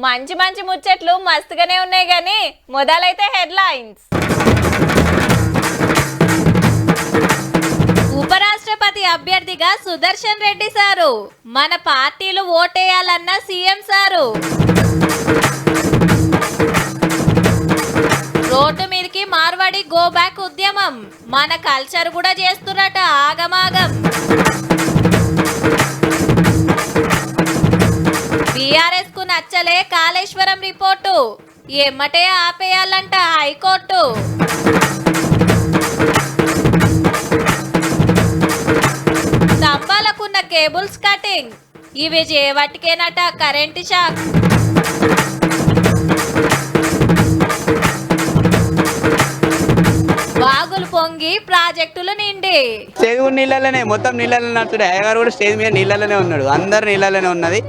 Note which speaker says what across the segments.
Speaker 1: మంచి మంచి ముచ్చట్లు మస్తుగానే ఉన్నాయి గానీ మొదలైతే హెడ్లైన్స్. ఉపరాష్ట్రపతి అభ్యర్థిగా సుదర్శన్ రెడ్డి సారు, మన పార్టీలు ఓటేయాలన్న సీఎం సారు. రోడ్డు మీదకి మార్వాడి గో బ్యాక్ ఉద్యమం, మన కల్చర్ కూడా చేస్తున్నట ఆగమాగం. బీఆర్ఎస్ కు నచ్చలే కాళేశ్వరం రిపోర్టు, ఎమ్మటే ఆపేయాలంట హైకోర్టు. స్తంభాలకున్న కేబుల్స్ కటింగ్, ఇవి చేవట్కేనట కరెంటు షాక్. బాగులు పొంగి ప్రాజెక్టులు నిండి
Speaker 2: స్టేజ్ కూడా నీళ్ళలోనే, మొత్తం నీళ్ళలో నడుచుడే. అయ్యగారు కూడా స్టేజ్ మీద నీళ్ళలోనే ఉన్నాడు, అందరు నీళ్ళలోనే ఉన్నది.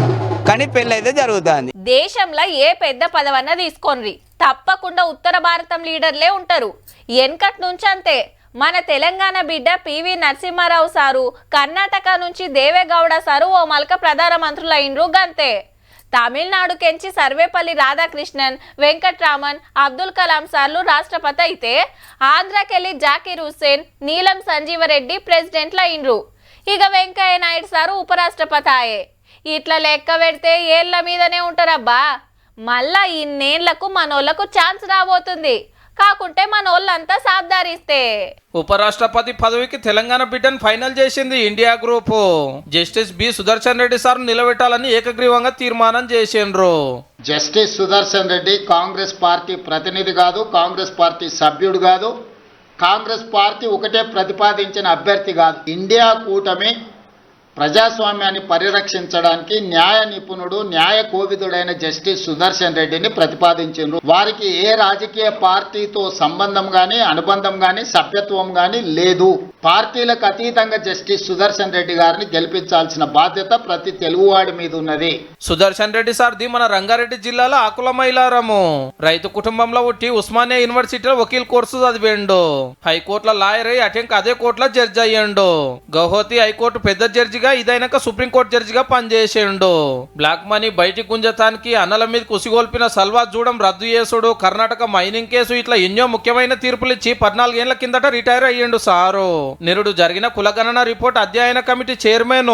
Speaker 2: కానీ పెళ్ళి అయితే జరుగుతుంది.
Speaker 1: దేశంలో ఏ పెద్ద పదవన్నా తీసుకోండి, తప్పకుండా ఉత్తర భారతం లీడర్లే ఉంటారు. వెనకటి నుంచి అంతే. మన తెలంగాణ బిడ్డ పివి నరసింహారావు సారు, కర్ణాటక నుంచి దేవేగౌడ సారు ఓ మల్క ప్రధానమంత్రులు అయినరు గంతే. తమిళనాడు కెంచి సర్వేపల్లి రాధాకృష్ణన్, వెంకట్రామన్, అబ్దుల్ కలాం సార్లు రాష్ట్రపతి అయితే, ఆంధ్రాకెళ్ళి జాకీర్ హుస్సేన్, నీలం సంజీవరెడ్డి ప్రెసిడెంట్లు అయినరు. ఇక వెంకయ్య నాయుడు సారు ఉపరాష్ట్రపతి ఆయే. ఇట్లా లెక్క పెడితే ఏళ్ల మీదనే ఉంటారబ్బా. మళ్ళా ఇన్నేళ్లకు మనోళ్లకు ఛాన్స్ రాబోతుంది. కాకుంటే మనోళ్ళంతా సాబ్దారిస్తే.
Speaker 3: ఉపరాష్ట్రపతి పదవికి తెలంగాణ బిడ్డను ఫైనల్ చేసింది India group. Justice B Sudershan Reddy sir నిలబెట్టాలని ఏకగ్రీవంగా తీర్మానం చేసిండ్రు.
Speaker 4: జస్టిస్ సుదర్శన్ రెడ్డి కాంగ్రెస్ పార్టీ ప్రతినిధి కాదు, కాంగ్రెస్ పార్టీ సభ్యుడు కాదు, కాంగ్రెస్ పార్టీ ఒకటే ప్రతిపాదించిన అభ్యర్థి కాదు. ఇండియా కూటమి ప్రజాస్వామ్యాన్ని పరిరక్షించడానికి న్యాయ నిపుణుడు, న్యాయ కోవిదుడైన జస్టిస్ సుదర్శన్ రెడ్డిని ప్రతిపాదించారు. వారికి ఏ రాజకీయ పార్టీతో సంబంధం కానీ, అనుబంధం కానీ, సభ్యత్వం కానీ లేదు. పార్టీలకు అతీతంగా జస్టిస్ సుదర్శన్ రెడ్డి గారిని గెలిపించాల్సిన బాధ్యత ప్రతి తెలుగువాడి మీద ఉన్నది.
Speaker 3: సుదర్శన్ రెడ్డి సార్ది మన రంగారెడ్డి జిల్లాలో ఆకుల మైలారము. రైతు కుటుంబంలో పుట్టి ఉస్మానియా యూనివర్సిటీలో వకీల్ కోర్సు చదివిండు. హైకోర్టులో లాయర్ అయి అటెంక్ అదే కోర్టులో జడ్జి అయ్యిండు. గౌహతి హైకోర్టు పెద్ద జడ్జిగా, ఇదైనాక సుప్రీంకోర్టు జడ్జిగా పనిచేసిండు. బ్లాక్ మనీ బయటికి గుంజతానికి, అన్నల మీద కుసిగొల్పిన సల్వా జూడం రద్దు చేసుడు, కర్ణాటక మైనింగ్ కేసు, ఇట్లా ఎన్నో ముఖ్యమైన తీర్పులు ఇచ్చి 14 ఏళ్ల కిందట రిటైర్ అయ్యిండు సారు. నిరుడు జరిగిన కులగణన రిపోర్ట్ అధ్యయన కమిటీ చైర్మన్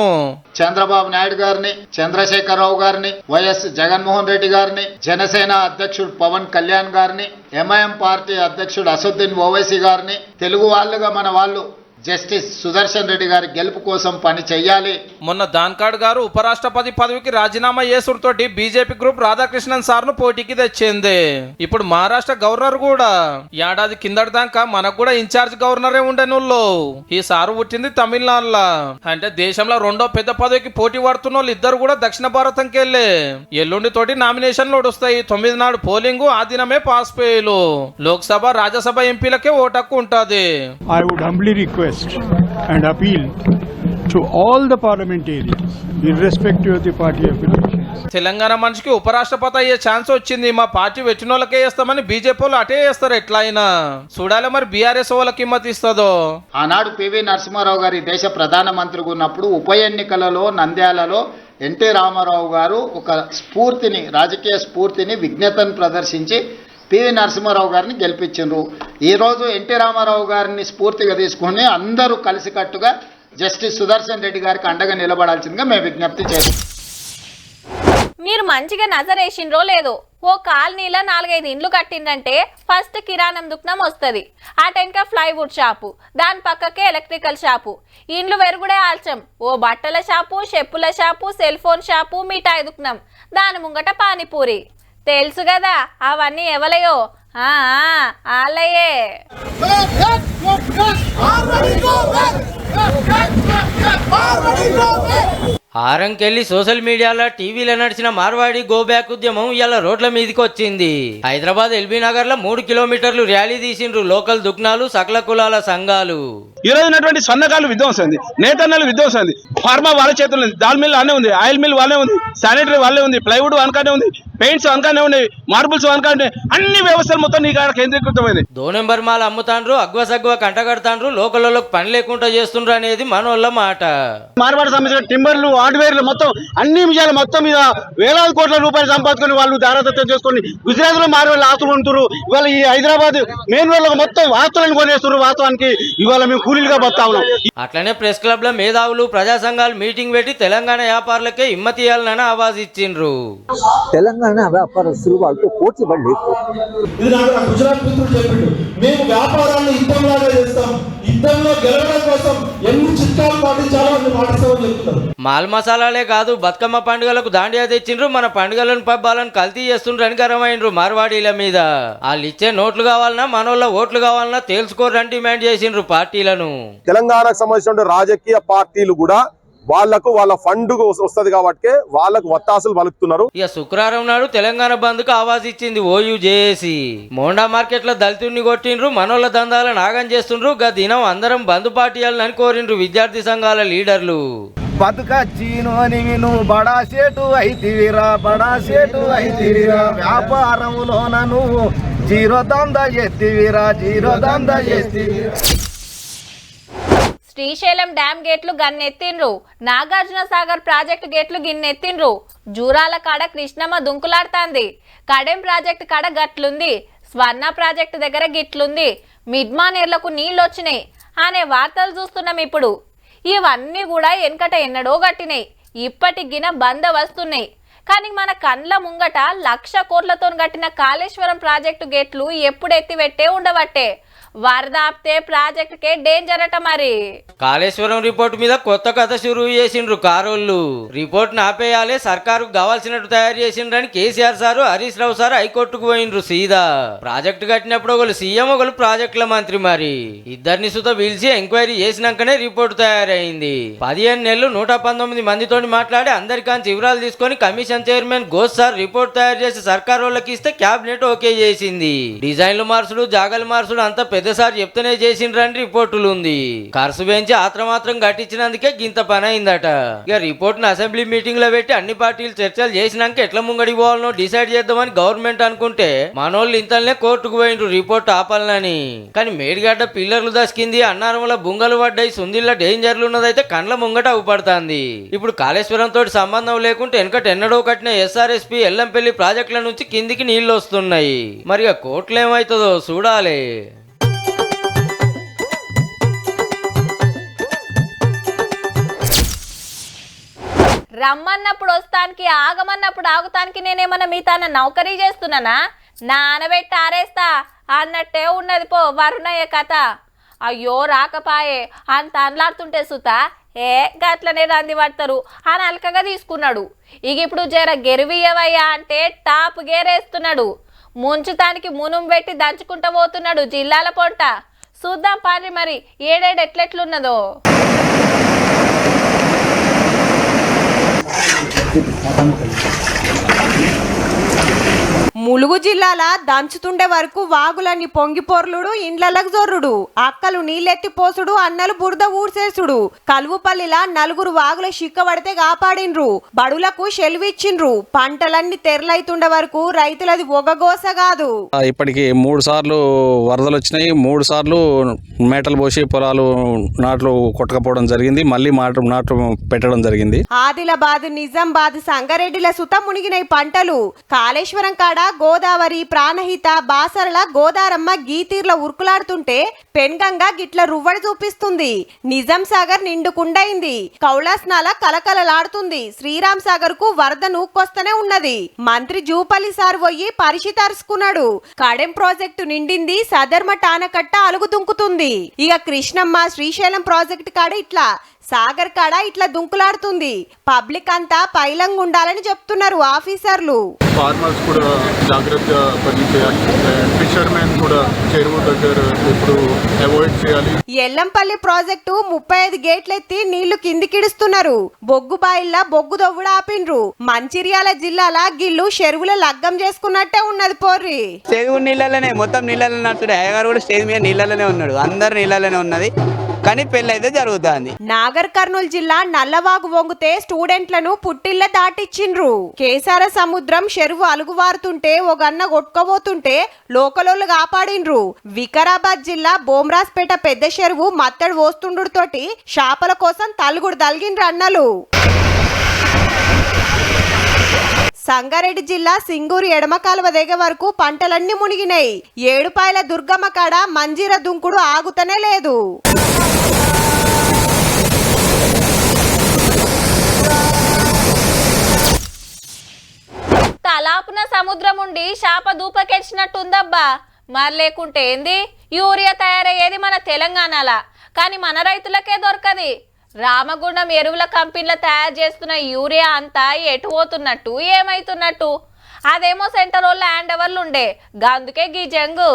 Speaker 4: చంద్రబాబు నాయుడు గారిని, చంద్రశేఖరరావు గారిని, వైఎస్ జగన్మోహన్ రెడ్డి గారిని, జనసేన అధ్యక్షుడు పవన్ కళ్యాణ్ గారిని, ఎంఐఎం పార్టీ అధ్యక్షుడు అసదుద్దీన్ ఓవైసీ గారిని, తెలుగు వాళ్ళుగా మన వాళ్ళు జస్టిస్ సుదర్శన్ రెడ్డి గారి గెలుపు కోసం పని చెయ్యాలి.
Speaker 3: మొన్న దాన్కాడ్ గారు ఉపరాష్ట్రపతి పదవికి రాజీనామా చేసుడుతోటి బీజేపీ గ్రూప్ రాధాకృష్ణన్ సార్ను పోటీకి తెచ్చింది. ఇప్పుడు మహారాష్ట్ర గవర్నర్ కూడా ఏడాది కిందటి దాకా మనకు కూడా ఇన్ఛార్జ్ గవర్నరే ఉండేనోళ్ళు. ఈ సారు పుట్టింది తమిళనాడులో. అంటే దేశంలో రెండో పెద్ద పదవికి పోటీ పడుతున్న వాళ్ళు ఇద్దరు కూడా దక్షిణ భారతంకి వెళ్ళే. ఎల్లుండి తోటి నామినేషన్లు వస్తాయి. 9 నాడు పోలింగ్, ఆ దినమే పాస్ పేలు. లోక్సభ, రాజ్యసభ ఎంపీలకే ఓటక్కు ఉంటది.
Speaker 5: I would humbly request and appeal to all the parliamentarians, irrespective of the party affiliation.
Speaker 3: Telangana మనిషికి ఉపరాష్ట్రపతి అయ్యే ఛాన్స్ వచ్చింది. మా పార్టీ వెట్టినోళ్ళకే వేస్తామని బీజేపీ వాళ్ళు అటే వేస్తారు. ఎట్లయినా చూడాలి మరి బీఆర్ఎస్ వాళ్ళకి కిమ్మతి ఇస్తుందో.
Speaker 4: ఆనాడు పివి నరసింహారావు గారి దేశ ప్రధానమంత్రిగా ఉన్నప్పుడు ఉప ఎన్నికలలో నంద్యాలలో ఎన్టీ రామారావు గారు ఒక స్ఫూర్తిని, రాజకీయ స్ఫూర్తిని, విజ్ఞతను ప్రదర్శించి పివి నరసింహారావు గారిని గెలిపించారు. ఈరోజు ఎన్టీ రామారావు గారిని స్ఫూర్తిగా తీసుకుని అందరూ కలిసికట్టుగా జస్టిస్ సుదర్శన్ రెడ్డి గారికి అండగా నిలబడాల్సిందిగా మేము విజ్ఞప్తి చేస్తాం.
Speaker 1: మీరు మంచిగా నజరేసిండ్రో లేదో, ఓ కాలనీలో 4-5 ఇండ్లు కట్టిందంటే ఫస్ట్ కిరాణం దుకాణం వస్తుంది, ఆ టెన్క ఫ్లైవుడ్ షాపు, దాని పక్కకే ఎలక్ట్రికల్ షాపు, ఇండ్లు వెరుగుడే ఆల్చం, ఓ బట్టల షాపు, చెప్పుల షాపు, సెల్ ఫోన్ షాపు, మిఠాయి దుకాణం, దాని ముంగట పానీపూరి. తెలుసు కదా అవన్నీ ఎవలయో? ఆలయే.
Speaker 6: ఆరంకెళ్ళి సోషల్ మీడియాలో, టీవీలో నడిచిన మార్వాడి గో బ్యాక్ ఉద్యమం ఇలా రోడ్ల మీదకి వచ్చింది. హైదరాబాద్ ఎల్బీ నగర్ లో 3 కిలోమీటర్లు ర్యాలీ తీసిండ్రు లోకల్ దుకాణాలు, సకల కులాల సంఘాలు.
Speaker 7: ఈ రోజు ఉన్నటువంటి సన్నకాలు విధ్వంసం ఉంది, నేతన్నలు విధ్వంసం ఉంది, ఫార్మా వాళ్ళ చేతుల్లో ఉంది, దాల్ మిల్ వాళ్ళే ఉంది, ఆయిల్ మిల్ వాళ్ళే ఉంది, శానిటరీ వాళ్ళే ఉంది, ప్లైవుడ్ వనకానే ఉంది, పెయింట్స్ అనగానే ఉన్నాయి, మార్బుల్స్ అనగానే అన్ని వ్యవస్థలు మొత్తం నీ కాడ కేంద్రీకృతమైంది.
Speaker 6: 2 నెంబర్ మాల అమ్ముతాండ్రు, అగ్వసగ్వ కంటగడతాండ్రు, లోకల్లోకి పని లేకుండా చేస్తుండ్రు అనేది మనోళ్ళ మాట.
Speaker 7: మార్వాడి సంబంధించిన టింబర్లు, హార్డ్వేర్లు మొత్తం అన్ని విషయాలు మొత్తం మీద వేలాది కోట్ల రూపాయలు సంపాదించుకొని వాళ్ళు దారాదత్తం చేసుకొని గుజరాత్ లో మార్వాడి ఆస్తులు ఉంటున్నారు. ఇవాళ ఈ హైదరాబాద్ మెయిన్ రోడ్ లో మొత్తం ఆస్తులను కొనేస్తున్నారు. వాస్తవానికి ఇవాళ మేము కూలీలుగా బతా ఉన్నాం.
Speaker 6: అట్లనే ప్రెస్ క్లబ్ లో మేధావులు, ప్రజా సంఘాలు మీటింగ్ పెట్టి తెలంగాణ వ్యాపారులకే హిమ్మతి ఇవ్వాలని ఆవాజ్ ఇచ్చిండ్రు.
Speaker 8: తెలంగాణ వ్యాపారస్తులు వాళ్ళతో పోటీ పడలేదు.
Speaker 9: ఇది నాకు గుజరాత్ మిత్రుడు చెప్పిండు, మేము వ్యాపారాన్ని యుద్ధంలాగా చేస్తాం, యుద్ధంలో గెలవడం కోసం ఎన్ని చిట్కాలు పాటించాలో అన్ని పాటిస్తామని చెప్తున్నారు.
Speaker 6: మాల్ మసాలాలే కాదు, బతుకమ్మ పండుగలకు దాండియా తెచ్చిండ్రు, మన పండుగలను పబ్బాలను కల్తీ చేస్తుండ్రు అని గరమైండ్రు మార్వాడీల మీద. వాళ్ళు ఇచ్చే నోట్లు కావాలన్నా మనోళ్ళ ఓట్లు కావాలన్నా తేల్చుకోరని డిమాండ్ చేసిండ్రు పార్టీలను.
Speaker 10: తెలంగాణకు సంబంధించిన రాజకీయ పార్టీలు కూడా వాళ్లకు వాళ్ళ ఫండ్ వస్తుంది కాబట్టి వాళ్ళకు వత్తాసులు పలుకుతున్నారు.
Speaker 6: ఇక శుక్రవారం నాడు తెలంగాణ బంద్ కు ఆవాజ్ ఇచ్చింది ఓయూజేఏసీ. మోండా మార్కెట్ లో దళితుడిని కొట్టిండ్రు, మనోళ్ళ దందాలను నాగం చేస్తుండ్రు. గత దినం అందరం బంద్ పార్టీయాలని కోరిండ్రు విద్యార్థి సంఘాల లీడర్లు.
Speaker 9: బతుకచ్చీను అని విను బడా సేటు అయితివిరా, బడా సేటు అయితివిరా, వ్యాపారంలోన నువ్వు జీరో దంద ఎత్తివిరా, జీరో దంద ఎత్తివిరా.
Speaker 1: శ్రీశైలం డ్యామ్ గేట్లు గన్నెత్తిండ్రు, నాగార్జున సాగర్ ప్రాజెక్టు గేట్లు గిన్నెత్తిండ్రు, జూరాల కాడ కృష్ణమ్మ దుంకులాడుతాంది, కడెం ప్రాజెక్టు కాడ గట్లుంది, స్వర్ణ ప్రాజెక్టు దగ్గర గిట్లుంది, మిడ్మానేర్లకు నీళ్ళు వచ్చినాయి అనే వార్తలు చూస్తున్నాం ఇప్పుడు. ఇవన్నీ కూడా వెనకట ఎన్నడో గట్టినాయి, ఇప్పటికిన బంద వస్తున్నాయి. కానీ మన కండ్ల ముంగట 1,00,000 కోట్లతో కట్టిన కాళేశ్వరం ప్రాజెక్టు గేట్లు ఎప్పుడు ఎత్తిపెట్టే ఉండబట్టే. వరద ఆపితే ప్రాజెక్టుకే డేంజర్ అట. మరి
Speaker 6: కాళేశ్వరం రిపోర్ట్ మీద కొత్త కథ షురూ చేసిండ్రు కారోళ్ళు. రిపోర్ట్ ఆపేయాలి, సర్కారుకు కావాల్సినట్టు తయారు చేసిండ్రని కేసీఆర్ సారు, హరీష్ రావు సారు హైకోర్టుకు పోయిండ్రు సీదా. ప్రాజెక్టు కట్టినప్పుడు ఒకరు సీఎం, ఒకరు ప్రాజెక్టుల మంత్రి. మరి ఇద్దరిని సుత పిలిచి ఎంక్వైరీ చేసినాకనే రిపోర్టు తయారైంది. 15 నెలలు 119 మందితో మాట్లాడి అందరికాంచి వివరాలు తీసుకొని commission chairman Ghosh sir report తయారు చేసి సర్కార్ వాళ్ళకి ఇస్తే క్యాబినెట్ ఓకే చేసింది. డిజైన్లు మార్చుడు, జాగాలు మార్చుడు అంతా పెద్దసారి చెప్తూనే చేసిండ్రని రిపోర్టులు ఉంది. ఖర్చు పెంచి ఆత్రమాత్రం కట్టించినందుకే గింత పని అయిందట. ఇక రిపోర్ట్ ను అసెంబ్లీ మీటింగ్ లో పెట్టి అన్ని పార్టీలు చర్చలు చేసినాక ఎట్లా ముంగడి పోవాలనో డిసైడ్ చేద్దామని గవర్నమెంట్ అనుకుంటే మనోళ్ళు ఇంతనే కోర్టుకు పోయిండ్రు రిపోర్ట్ ఆపాలని. కానీ మేడిగడ్డ పిల్లర్లు దసికింది, అన్నారంలో బుంగలు పడ్డాయి, సుందిల్ల డేంజర్లు ఉన్నదైతే కండ్ల ముంగట అవుపడుతుంది. ఇప్పుడు కాళేశ్వరం తోటి సంబంధం లేకుంటే వెనకట ఎన్నడో కట్టిన ఎస్ఆర్ఎస్పీ ఎల్లంపల్లి ప్రాజెక్టుల నుంచి కిందికి నీళ్లు వస్తున్నాయి. మరి ఆ కోర్టులు ఏమవుతుందో చూడాలి.
Speaker 1: రమ్మన్నప్పుడు వస్తానికి, ఆగమన్నప్పుడు ఆగుతానికి నేనేమన్నా మీ తన నౌకరీ చేస్తున్నానా? నానబెట్టి ఆరేస్తా అన్నట్టే ఉన్నది పో వరుణయ్య కథ. అయ్యో రాకపాయే అంత అనలాడుతుంటే సుత గట్లనే రంది పడతారు అని అలకగా తీసుకున్నాడు. ఇక ఇప్పుడు జర గెరువియవయ్యా అంటే టాప్ గేరేస్తున్నాడు. ముంచుతానికి మునుం పెట్టి దంచుకుంటూ పోతున్నాడు జిల్లాల పొంట. చూద్దాం పారి మరి ఏడేడు ఎట్లెట్లున్నదో.
Speaker 11: ములుగు జిల్లాల దంచుతుండే వరకు వాగులన్నీ పొంగిపోర్లుడు, ఇండ్లకు జొర్రుడు, అక్కలు నీళ్ళెత్తి పోసుడు, అన్నలు బురద ఊడ్సేసుడు. కలువుపల్లిలా 4 వాగుల చిక్కబడితే కాపాడిండ్రు, బడులకు సెలవిచ్చిండ్రు. పంటలన్నీ తెరలైతుండే వరకు రైతులది ఒగగోస కాదు.
Speaker 10: ఇప్పటికి 3 సార్లు వరదలు వచ్చినాయి, 3 సార్లు మేటలు పోసి పొలాలు నాట్లు కొట్టకపోవడం జరిగింది, మళ్ళీ నాట్లు పెట్టడం జరిగింది.
Speaker 11: ఆదిలాబాద్, నిజామాబాద్, సంగారెడ్డిల సుత మునిగినాయి పంటలు. కాళేశ్వరం కాడ గోదావరి, ప్రాణహిత, బాసరల గోదారమ్మ గీతీర్ల ఉరుకులాడుతుంటే పెన్గంగా గిట్ల రువ్వడి చూపిస్తుంది. నిజాం సాగర్ నిండుకుండైంది, కౌలాస్నాల కలకలలాడుతుంది. శ్రీరామ్ సాగర్ కు వరద నూక్కొస్తనే ఉన్నది. మంత్రి జూపల్లి సార్ పోయి పరిశీతరుచుకున్నాడు. కడెం ప్రాజెక్టు నిండింది, సదర్మ టానకట్ట అలుగు దుంకుతుంది. ఇక కృష్ణమ్మ శ్రీశైలం ప్రాజెక్టు కాడ ఇట్లా, సాగర్ కాడ ఇట్లా దుంకులాడుతుంది. పబ్లిక్ అంతా పైలంగా ఉండాలని చెప్తున్నారు ఆఫీసర్లు.
Speaker 12: ఫార్మర్స్ కూడా జాగ్రత్తగా పని చేయాలి, ఫిషర్మెన్ కూడా చెరువు దగ్గర ఇప్పుడు అవాయిడ్ చేయాలి.
Speaker 11: ఎల్లంపల్లి ప్రాజెక్టు 35 గేట్లెత్తి నీళ్లు కిందికిడుస్తున్నారు. బొగ్గు బాయిల్లా బొగ్గు దొవ్వుడు ఆపిండ్రు. మంచిర్యాల జిల్లాల గిల్లు చెరువుల లగ్గం చేసుకున్నట్టే ఉన్నది పోర్రి.
Speaker 2: చెరువు నీళ్ళలోనే మొత్తం నీళ్ళలో నడుచుడు. అయ్యగారు కూడా స్టేజ్ మీద నీళ్ళలోనే ఉన్నాడు, అందరు నీళ్ళలోనే ఉన్నది. కానీ పెళ్ళి అయితే జరుగుతుంది.
Speaker 11: నాగర్ కర్నూలు జిల్లా నల్లవాగు వంగుతే స్టూడెంట్లను పుట్టిళ్ళ దాటిచ్చిండ్రు. కేసార సముద్రం చెరువు అలుగువారుతుంటే ఒక కొట్టుకోబోతుంటే లోకలోళ్ళు కాపాడిండ్రు. వికారాబాద్ జిల్లా బోమ్రాస్పేట పెద్ద చెరువు మత్తడి పోస్తుండుతోటి చేపల కోసం తలుగుడు తలిగిండ్రు అన్నలు. సంగారెడ్డి జిల్లా సింగూరు ఎడమ కాలువ దగ్గర వరకు పంటలన్నీ మునిగినాయి. ఏడుపాయల దుర్గమ్మ కాడ మంజీర దుంకుడు ఆగుతనే లేదు.
Speaker 1: తలాపున సముద్రం ఉండి శాప దూపకెచ్చినట్టుందబ్బా. మరి లేకుంటే ఏంది? యూరియా తయారయ్యేది మన తెలంగాణలా, కానీ మన రైతులకే దొరకది. రామగుండం ఎరువుల కంపెనీలు తయారు చేస్తున్న యూరియా అంతా ఎటు పోతున్నట్టు, ఏమైతున్నట్టు? అదేమో సెంటర్ వాళ్ళు హ్యాండ్ ఓవర్లు ఉండే, గందుకే గీ జంగు.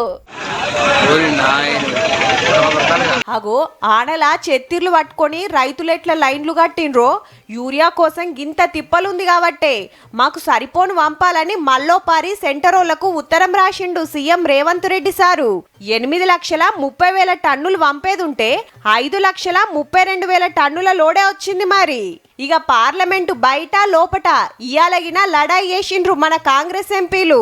Speaker 11: అగో ఆడల చెత్తిర్లు పట్టుకొని రైతులెట్ల లైన్లు కట్టిండ్రో. యూరియా కోసం గింత తిప్పలుంది కాబట్టే మాకు సరిపోను పంపాలని మల్లోపారి సెంటరోళ్లకు ఉత్తరం రాసిండు సీఎం రేవంత్ రెడ్డి సారు. 8,30,000 టన్నులు పంపేదుంటే 5,32,000 టన్నుల లోడే వచ్చింది. మరి ఇక పార్లమెంటు బయట లోపట ఇయాలగిన లడాయి చేసిండ్రు మన కాంగ్రెస్ ఎంపీలు.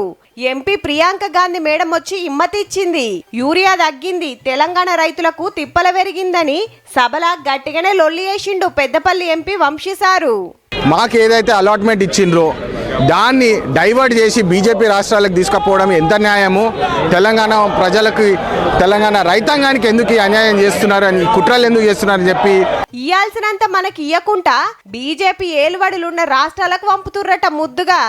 Speaker 11: ఎంపీ ప్రియాంక గాంధీ మేడం వచ్చి ఇమ్మతి ఇచ్చింది. యూరియా తగ్గింది, తెలంగాణ రైతులకు తిప్పల పెరిగిందని సభల గట్టిగానే లొల్లి చేసిండు పెద్దపల్లి ఎంపీ వంశీసారు.
Speaker 9: మాకు ఏదైతే అలాట్మెంట్ ఇచ్చిండ్రో దాన్ని డైవర్ట్ చేసి బీజేపీ రాష్ట్రాలకు తీసుకుపోవడం ఎంత న్యాయము? తెలంగాణ ప్రజలకు, తెలంగాణ రైతాంగానికి ఎందుకు ఈ అన్యాయం చేస్తున్నారు అని, కుట్రలు ఎందుకు చేస్తున్నారని చెప్పి
Speaker 11: ఇయ్యాల్సినంత మనకి ఇయ్యకుండా బీజేపీ ఏలుబడులున్న రాష్ట్రాలకు పంపుతుర్రట ముద్దుగా.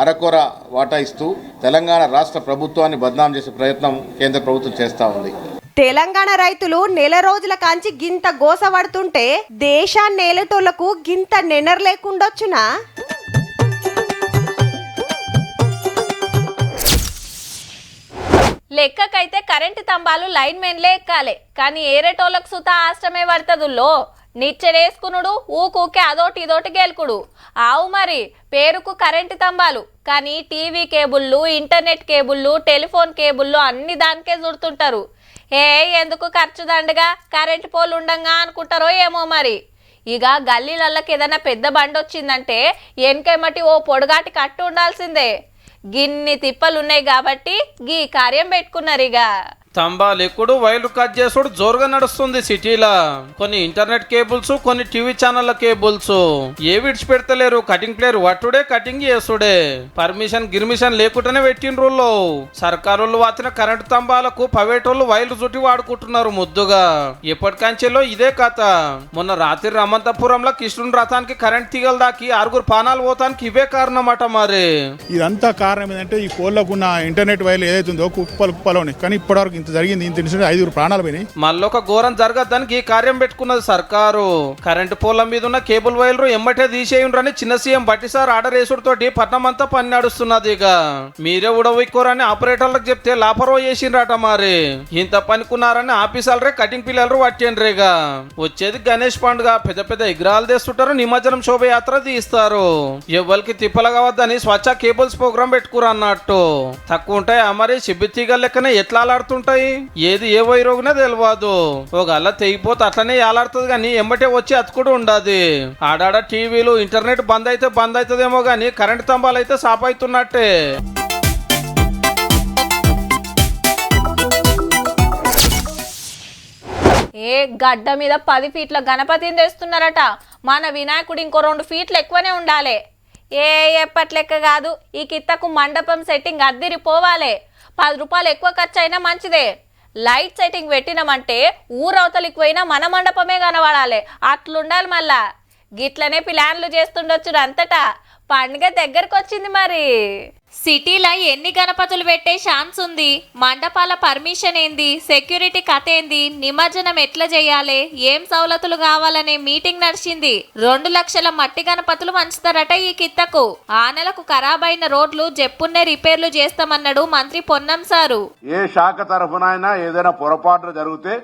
Speaker 13: అరకొర వాటా ఇస్తూ తెలంగాణ రాష్ట్ర ప్రభుత్వాన్ని బద్నాం చేసే ప్రయత్నం కేంద్ర ప్రభుత్వం చేస్తూ ఉంది.
Speaker 11: తెలంగాణ రైతులు నెల రోజుల కాంచి గింత గోస పడుతుంటే దేశాన్ని ఏలేటోళ్లకు గింత నెనర్ లేకుండొచ్చునా?
Speaker 1: లెక్కకైతే కరెంటు తంబాలు లైన్ మెన్లే ఎక్కాలి, కానీ ఏరేటోళ్ళకు సుత ఆశ్రమే పడుతుందో. నిచ్చెనేసుకునుడు, ఊకూకే అదోటి ఇదోటి గెలుకుడు. ఆవు మరి పేరుకు కరెంటు తంబాలు, కానీ టీవీ కేబుళ్ళు, ఇంటర్నెట్ కేబుళ్ళు, టెలిఫోన్ కేబుళ్ళు అన్ని దానికే చుడుతుంటారు. ఎందుకు ఖర్చు దండగా కరెంటు పోలు ఉండంగా అనుకుంటారో ఏమో మరి. ఇక గల్లీలకి ఏదైనా పెద్ద బండి వచ్చిందంటే వెనకేమటి ఓ పొడుగాటి కట్టు ఉండాల్సిందే. గిన్ని తిప్పలున్నాయి కాబట్టి గీ కార్యం పెట్టుకున్నారు. ఇక
Speaker 3: తంబాలెక్కుడు వైర్లు కట్ చేసుడు జోరుగా నడుస్తుంది సిటీలా. కొన్ని ఇంటర్నెట్ కేబుల్స్, కొన్ని టీవీ ఛానళ్ల కేబుల్స్ ఏ విడిచి పెడతలేరు. కటింగ్ ప్లేయర్ వట్టుడే, కటింగ్ చేసుడే. పర్మిషన్ గిర్మిషన్ లేకుండానే పెట్టిండ్రు. సర్కారోళ్ళు వాచిన కరెంటు తంబాలకు ప్రైవేటోళ్ళు వైర్లు చుట్టి వాడుకుంటున్నారు ముద్దుగా. ఎప్పటికంచెలో ఇదే కథ. మొన్న రాత్రి రమంతపురంలో కృష్ణుని రథానికి కరెంట్ తీగలు దాకి 6 ప్రాణాలు పోతానికి ఇవే కారణమట. మరి
Speaker 5: ఇదంతా కారణం ఏంటంటే ఈ కోళ్ళకున్న ఇంటర్నెట్ వైర్లు ఏదైతుందో కుప్పలు ఉన్నాయి, కానీ ఇప్పటివరకు ఇంత జరిగింది. ఇంత ఇన్సిడెంట్ 5 ప్రాణాలు పోయినాయి.
Speaker 3: మళ్ళొక ఘోరం జరగద్దానికి ఈ కార్యం పెట్టుకున్నది సర్కారు. కరెంటు పోల్ల మీద ఉన్న కేబుల్ వైర్లు ఎమ్మటే తీసేయుండ్రని చిన్న సీఎం బట్టిసార్ ఆర్డర్ వేసుడుతోటి పట్నం అంతా పని నడుస్తున్నది. ఇక మీరే ఉడవిక్కోరని ఆపరేటర్లకు చెప్తే లాపరో చేసిండ్రట. మరి ఇంత పనికున్నారని ఆఫీసర్లే కటింగ్ పిల్లలు పట్టిండ్రు. ఇక వచ్చేది గణేష్ పండుగ, పెద్ద పెద్ద విగ్రహాలు తెస్తుంటారు, నిమజ్జనం శోభయాత్ర తీస్తారు. ఎవ్వరికి తిప్పలు కావద్దని స్వచ్ఛ కేబుల్స్ ప్రోగ్రామ్ పెట్టుకురు అన్నట్టు. తక్కువ ఉంటాయి మరి సిబ్బితీగల లెక్కనే ఎట్లా ఆలాడుతుంటాయి. ఏది ఏ వైరోగునే తెలియదు. ఒక అల్ల తెగిపోతే అట్లనే ఏలాడుతుంది, కానీ ఎమ్మటే వచ్చి అతుకుడు ఉండదు. ఆడాడ టీవీలు ఇంటర్నెట్ బంద్ అవుతుందేమో గానీ కరెంట్ స్తంభాలు అయితే సాప్ అవుతున్నట్టే.
Speaker 1: ఏ గడ్డ మీద 10 ఫీట్ల గణపతిని తెస్తున్నారట. మన వినాయకుడు ఇంకో 2 ఫీట్లు ఎక్కువనే ఉండాలి. ఎప్పట్లెక్క కాదు, ఈ కిత్తకు మండపం సెట్టింగ్ అద్దిరిపోవాలి. 10 రూపాయలు ఎక్కువ ఖర్చు అయినా మంచిదే. లైట్ సెట్టింగ్ పెట్టినామంటే ఊరవతలికి పోయినా మన మండపమే కనబడాలి, అట్లుండాలి. మళ్ళా గిట్లనే ప్లాన్లు చేస్తుండొచ్చు అంతటా. పండుగ దగ్గరకు వచ్చింది. మరి సిటీలో ఎన్ని గణపతులు పెట్టే ఛాన్స్ ఉంది? మండపాల పర్మిషన్ ఏంది? సెక్యూరిటీ కథ ఏంది? నిమజ్జనం ఎట్లా చేయాలి? ఏం సౌలతులు కావాలనే మీటింగ్ నడిచింది. 2 లక్షల మట్టి గణపతులు మంచుతారట ఈ కిత్తకు. ఆ నెలకు ఖరాబైన రోడ్లు జెప్పున్నే రిపేర్లు చేస్తామన్నాడు మంత్రి పొన్నం సారు.
Speaker 14: ఏ శాఖ తరఫునైనా ఏదైనా పొరపాట్లు జరిగితే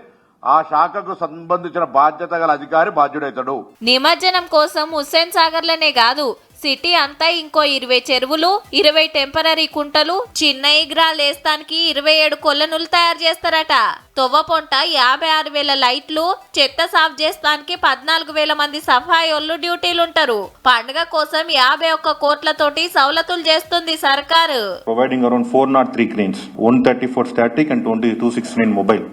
Speaker 14: ఆ శాఖకు సంబంధించిన బాధ్యత గల అధికారి బాధ్యుడైతాడు.
Speaker 1: నిమజ్జనం కోసం హుస్సేన్ సాగర్లనే కాదు సిటీ అంతా ఇంకో 20 చెరువులు, 20 టెంపరరీ కుంటలు, చిన్న ఇగ్రాలు వేస్తానికి 27 కొలనులు తయారు చేస్తారట. తొవ్వ పొంట 56,000 లైట్లు, చెత్త సాఫ్ చేస్తానికి 14,000 మంది సఫాయోళ్ళు డ్యూటీలుంటారు. పండుగ కోసం 51 కోట్లతోటి సౌలతులు చేస్తుంది సర్కారు.
Speaker 15: Providing around 403 cranes, 134 static and 269 mobile.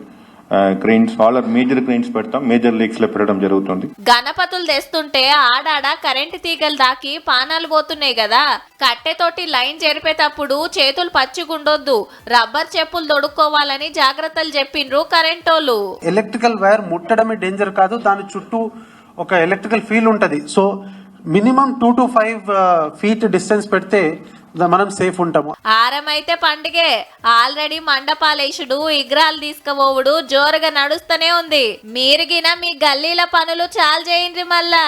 Speaker 15: Cranes all are major cranes పెడతాం, మేజర్ లేక్స్ లో పెట్టడం జరుగుతుంది.
Speaker 1: గణపతులు తెస్తుంటే ఆడాడ కరెంటు తీగలు దాకి పానాలు పోతున్నాయి కదా. కట్టెతోటి లైన్ జరిపేటప్పుడు చేతులు పచ్చిగుండొద్దు, రబ్బర్ చెప్పులు దొడుక్కోవాలని జాగ్రత్తలు చెప్పిండ్రు కరెంటోళ్ళు.
Speaker 16: ఎలక్ట్రికల్ వైర్ ముట్టడమే డేంజర్ కాదు, దాని చుట్టూ ఒక ఎలక్ట్రికల్ ఫీల్డ్ ఉంటది. So minimum 2 to 5 feet distance పెడితే మనం సేఫ్ ఉంటాము.
Speaker 1: ఆరమైతే పండుగే. ఆల్రెడీ మండపాలేసుడు, ఇగ్రాలు తీసుకుపోవుడు జోరుగా నడుస్తూనే ఉంది. మీరుగిన మీ గల్లీల పనులు చాలు చేయండి మళ్ళా.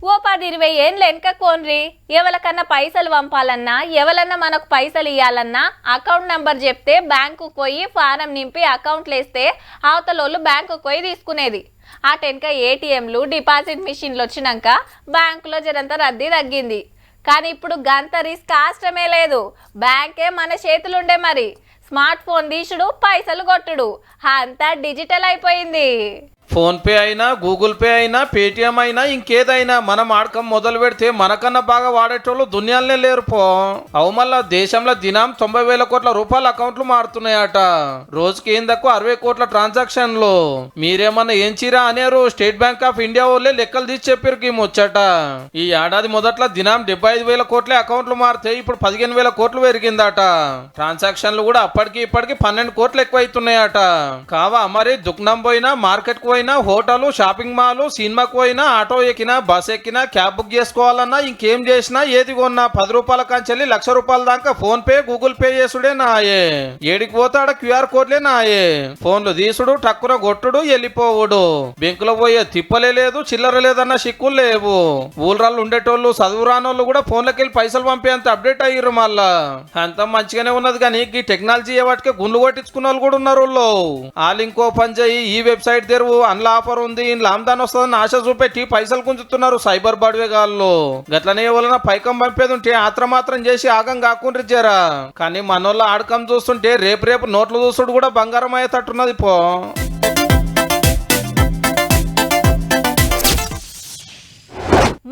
Speaker 1: ఓ 10-20 ఏండ్లు వెనక కోన్రి. ఎవరికన్నా పైసలు పంపాలన్నా, ఎవరన్నా మనకు పైసలు ఇవ్వాలన్నా అకౌంట్ నంబర్ చెప్తే బ్యాంకుకు పోయి ఫారం నింపి అకౌంట్లు వేస్తే అవతలోళ్ళు బ్యాంకుకు పోయి తీసుకునేది. ఆ టెన్క ఏటీఎంలు, డిపాజిట్ మిషన్లు వచ్చినాక బ్యాంకులో జరంత రద్దీ తగ్గింది. కానీ ఇప్పుడు గంత రిస్క్ ఆశ్రమే లేదు. బ్యాంకే మన చేతులుండే. మరి స్మార్ట్ ఫోన్ తీసుడు, పైసలు కొట్టుడు అంతా డిజిటల్ అయిపోయింది.
Speaker 3: ఫోన్ పే అయినా, గూగుల్ పే అయినా, పేటిఎం అయినా, ఇంకేదైనా మనం ఆడకం మొదలు పెడితే మనకన్నా బాగా వాడేటోళ్ళు దునియాలనే లేరు పో. అవు మళ్ళా దేశంలో దినం 90,000 కోట్ల రూపాయల అకౌంట్లు మారుతున్నాయట. రోజుకి ఏందకు 60 కోట్ల ట్రాన్సాక్షన్లు. మీరేమన్నా ఏం చీరా అనేరు. స్టేట్ బ్యాంక్ ఆఫ్ ఇండియా వాళ్ళే లెక్కలు తీసి చెప్పారు ఈ ముచ్చట. ఈ ఏడాది మొదట్లో దినం 75,000 కోట్ల అకౌంట్లు మారితే ఇప్పుడు 15,000 కోట్లు పెరిగిందట. ట్రాన్సాక్షన్లు కూడా అప్పటికి ఇప్పటికి 12 కోట్లు ఎక్కువ అవుతున్నాయట. కావా మరి దుకాణం పోయినా, మార్కెట్ కు హోటల్, షాపింగ్ మాల్, సినిమాకు పోయినా, ఆటో ఎక్కినా, బస్ ఎక్కినా, క్యాబ్ బుక్ చేసుకోవాలన్నా, ఇంకేం చేసినా, ఏది కొన్నా 10 రూపాయల కాంచెల్లి 1,00,000 రూపాయల దాకా ఫోన్ పే, గూగుల్ పే చేసుడే నాయే. ఏడికి పోతాడ QR కోడ్లే నాయే. ఫోన్లు తీసుడు, టక్కున కొట్టుడు, వెళ్ళిపోవుడు. బ్యాంకులో పోయే తిప్పలే లేదు, చిల్లర లేదన్న సిక్కులు లేవు. ఊళ్ళల్లో ఉండేటోళ్ళు, చదువు రానోళ్ళు కూడా ఫోన్లకి వెళ్ళి పైసలు పంపేంత అప్డేట్ అయ్యారు. మళ్ళా అంత మంచిగానే ఉన్నది. కానీ ఈ టెక్నాలజీ వాటికి గుండ్లు కొట్టించుకున్న వాళ్ళు కూడా ఉన్నారు. వాళ్ళు ఇంకో పని చేయి, ఈ వెబ్సైట్ తెరువు, అందులో ఆఫర్ ఉంది, ఇందులో ఆమ్దాన్ వస్తుందని ఆశ చూపెట్టి పైసలు గుంజుతున్నారు సైబర్ బడివేగాళ్ళు. గట్లనే వలన పైకం పంపేది ఉంటే ఆత్రమాత్రం చేసి ఆగం కాకుండా జరా. కానీ మనోళ్ళ ఆడకం చూస్తుంటే రేపు నోట్లు చూస్తుడు కూడా బంగారం అయ్యేటట్టున్నది పో.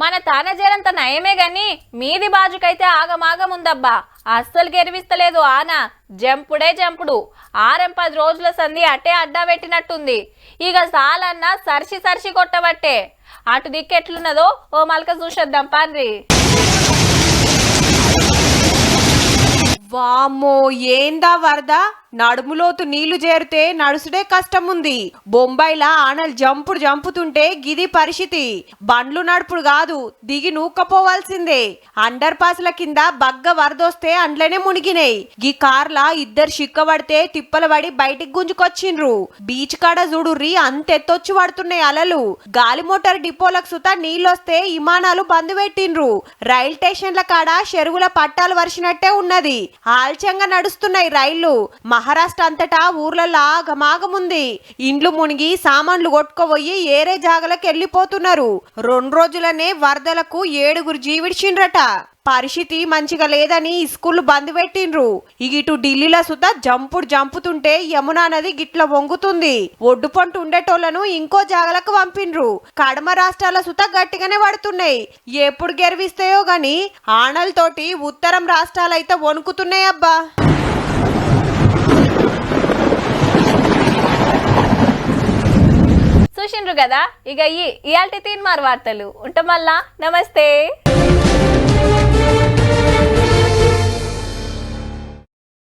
Speaker 1: మన తానజేరంత నయమే గాని మీది బాజుకైతే ఆగమాగం ఉందబ్బా. అస్సలు గెరివిస్తలేదు ఆన. జంపుడే జంపుడు. 6-10 రోజుల సంధి అట్టే అడ్డా పెట్టినట్టుంది. ఇక సాలన్నా సరిసి కొట్టబట్టే. అటు దిక్కెట్లున్నదో ఓ మలక చూసేద్దాం పాన్రి.
Speaker 11: వామ్మో, ఏందా వరద. నడుములోతు నీళ్లు చేరితే నడుసుడే కష్టం ఉంది. బొంబాయిలా ఆనలు జంపుతుంటే గిది పరిస్థితి. బండ్లు నడుపుడు కాదు, దిగి నూక్కపోవాల్సిందే. అండర్ పాస్ల కింద బగ్గ వరదొస్తే అండ్లనే మునిగినాయి. గీ కార్లా 2 చిక్కబడితే తిప్పల పడి బయటికి గుంజుకొచ్చిండ్రు. బీచ్ కాడ చూడుర్రి, అంతెత్తొచ్చి పడుతున్నాయి అలలు. గాలి మోటార్ డిపోలకు సుతా నీళ్ళొస్తే విమానాలు బంద్ పెట్టిండ్రు. రైల్ స్టేషన్ల కాడ చెరువుల పట్టాలు వరిసినట్టే ఉన్నది. ఆల్చంగా నడుస్తున్నాయి రైళ్లు. మహారాష్ట్ర అంతటా ఊర్లలో ఆగమాగముంది. ఇండ్లు మునిగి సామాన్లు కొట్టుకోబోయి ఏరే జాగలకు వెళ్ళిపోతున్నారు. 2 రోజులనే వరదలకు 7 జీవిడిచిండ్రట. పరిస్థితి మంచిగా లేదని స్కూల్ బంద్ పెట్టిండ్రు. ఇటు ఢిల్లీలో సుతా జంపుతుంటే యమునా నది గిట్ల వంగుతుంది. ఒడ్డు పొంటు ఉండేటోళ్లను ఇంకో జాగలకు పంపిండ్రు. కడమ రాష్ట్రాల సుతా గట్టిగానే పడుతున్నాయి. ఎప్పుడు గెరివిస్తాయో గాని ఆనలతోటి ఉత్తరం రాష్ట్రాలైతే వణుకుతున్నాయి అబ్బా.
Speaker 1: చూసిండ్రు కదా. ఇక ఇయాల్టి తీన్మార్ వార్తలు ఉంటాం. మళ్ళా నమస్తే.